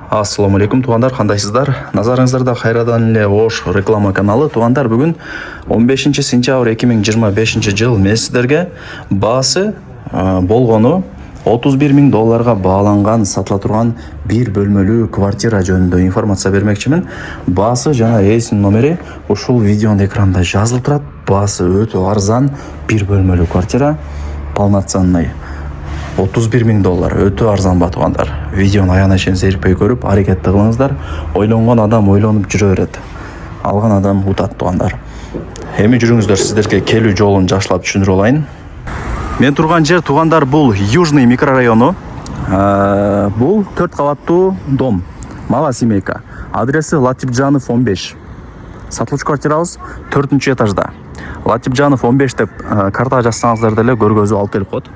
Ассаламу алейкум туугандар, кандайсыздар? Назарыңыздарда кайрадан эле Ош реклама каналы. Туугандар, бүгүн 15 сентябрь 2025 жыл мен сиздерге баасы болгону $31,000 бааланган сатыла турган бир бөлмөлүү квартира жөнүндө информация бермекчимин. Баасы жана ээсинин номери ушул видеонун экранында жазылып турат. Баасы өтө арзан бир бөлмөлүү квартира, полноценный. $31,000 өтө арзан ба туугандар. Видеону аягына чейин зерикпей көрүп, аракетти кылыңыздар. Ойлонгон адам ойлонуп жүрө берет. Алган адам утат туугандар. Эми жүрүңүздөр, сиздерге келүү жолун жакшылап түшүндүрүп алайын. Мен турган жер туугандар бул Южный микрорайону. Бул 4 кабаттуу дом. Мала семейка. Адреси Латипжанов 15. Сатылуучу квартирабыз 4-этажда. Латипжанов 15 деп карта жазсаңыздар деле көргөзүп алып келип коет.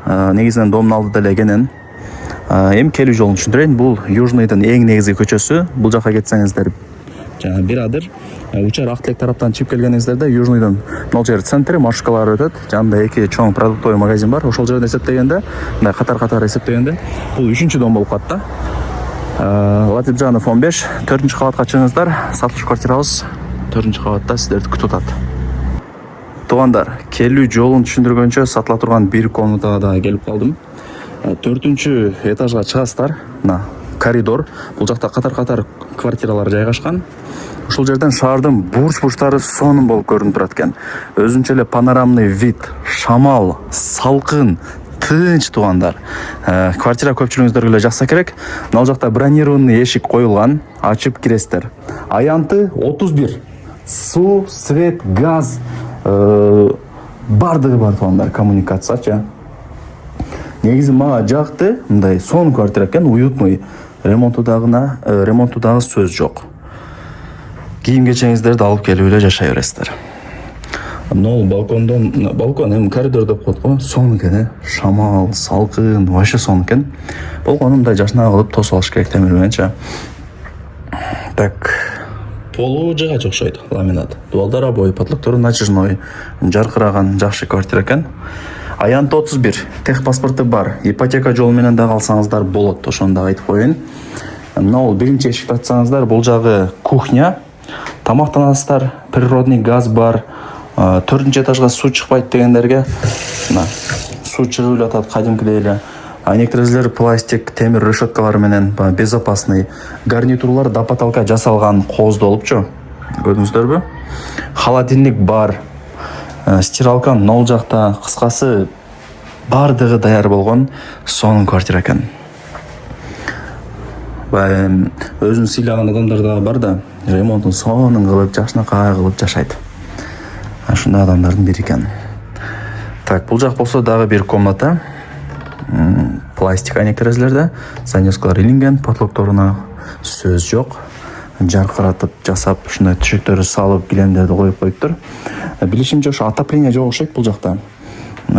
Негизинен домдун алды деле экенин. Эми келүү жолун түшүндүрөйүн. Бул Южныйдын эң негизги көчөсү. Бул жака кетсеңиздер жана бир адыр учар Актилек тараптан чыгып келгениңиздерде Южныйдын могул жер центри маршруткалар өтөт. Жанында эки чоң продуктовый магазин бар. Ошол жерден эсептегенде, мындай катар эсептегенде, бул 3-дом болуп калат да. Латипжанов 15, 4-кабатка чыгыңыздар. Сатылуучу квартирабыз 4-кабатта сиздерди күтүп атат. Туугандар, келүү жолун түшүндүргөнчө сатыла турган бир комнатага да келип калдым. 4-этажга чыгасыздар. Мына коридор. Бул жакта катар квартиралар жайгашкан. Ушул жерден шаардын бурч-бурчтары сонун болуп көрүнүп турат экен. Өзүнчө эле панорамный вид, шамал, салкын, тынч туугандар. Квартира көпчүлүгүңүздөргө эле жакса керек. Мына жакта бронированный эшик коюлган. Ачып киресиздер. Аянты 31. Суу, свет, газ, бардыгы бар туугандар, коммуникациячы. Негизи мага жакты, мындай сонун квартира экен, уютный. Ремонту дагы сөз жок. Кийим кечеңиздерди алып келип эле жашай бересиздер. Мына балкон эми коридор деп коет го, сонун экен, шамал, салкын, вообще сонун экен. Балкону мындай жашына кылып тосуп алыш керек темир мененчи. Так, полу жыгач окшойт, ламинат. Дубалдар обой, потолоктору натяжной, жаркыраган, жакшы квартира экен. Аянты 31, техпаспорту бар, ипотека жолу менен дагы алсаңыздар болот, ошону да айтып коеюн. Мына биринчи эшикти ачсаңыздар, бул жагы кухня. Тамактанасыздар, природный газ бар. 4-этажга суу чыкпайт дегендерге мына суу чыгып эле атат кадимкидей эле. А некоторые пластик, темир решеткалар менен безопасный гарнитурлар до потолка жасалган кооздолупчу. Көрдүңүздөрбү? Холодильник бар. Стиралка нол жакта, кыскасы бардыгы даяр болгон сонун квартира экен. Өзүн сыйлаган адамдар да бар да, ремонтун сонун кылып, жакшынакай кылып жашайт. Ушундай адамдардын бири экен. Так, бул жак болсо дагы бир комната. Пластик айнек-терезелерде, занёскалар илинген, потолокторуна сөз жок. Жаркыратып жасап, ушундай түшөктөрү салып, килемдерди коюп коюптур. Билишимче ошо отопление жок окшойт бул жакта.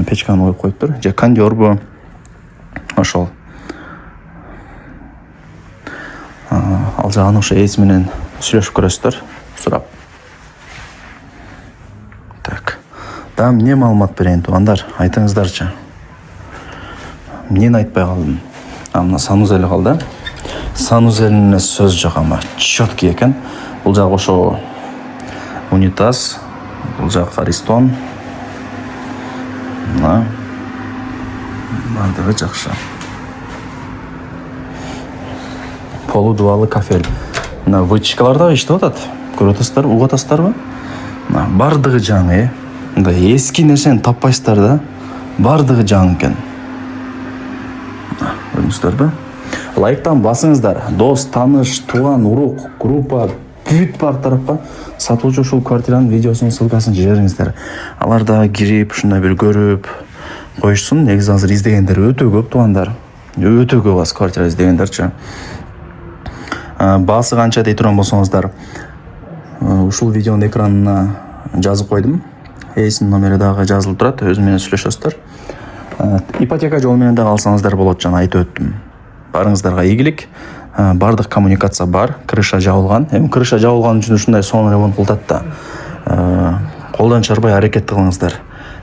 Печканы коюп коюптур. Же кондёрбу. Ошол. Ал жагын ошо ээси менен сүйлөшүп көрөсүздөр, сурап. Так. Дам эмне маалымат берейин туугандар? Айтыңыздарчы. Эмнени айтпай калдым? Мына санузел калды. Санузелине сөз жок, ама чёткий экен. Бул жак ошо унитаз, бул жак аристон. Мына бардыгы жакшы. Полу дубалы кафель. Мына вытяжкалар дагы иштеп атат. Көрүп атасыздар, угуп атасыздарбы? Мына бардыгы жаңы. Мындай эски нерсени таппайсыздар да. Бардыгы жаңы экен. Көрдүңүздөрбү? Лайктан басыңыздар. Дос, тааныш, тууган, урук, группа, бүт бар тарапка сатылуучу ушул квартиранын видеосунун ссылкасын жибериңиздер. Алар да кирип, ушундай бир көрүп коюшсун. Негизи азыр издегендер өтө көп туугандар. Өтө көп аз квартира издегендерчи. Баасы канча дей турган болсоңуздар, ушул видеонун экранына жазып койдум. Ээсинин номери дагы жазылып турат, өзү менен сүйлөшөсүздөр. Ипотека жолу менен дагы алсаңыздар болот, жана айтып өттүм. Барыңыздарга ийгилик. Бардык коммуникация бар, крыша жабылган. Эми крыша жабылган үчүн ушундай сонун ремонт кылтат да. Колдон чыгарбай аракет кылыңыздар.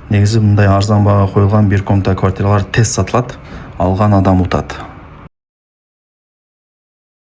Негизи мындай арзан баага коюлган бир комната квартиралар тез сатылат, алган адам утат.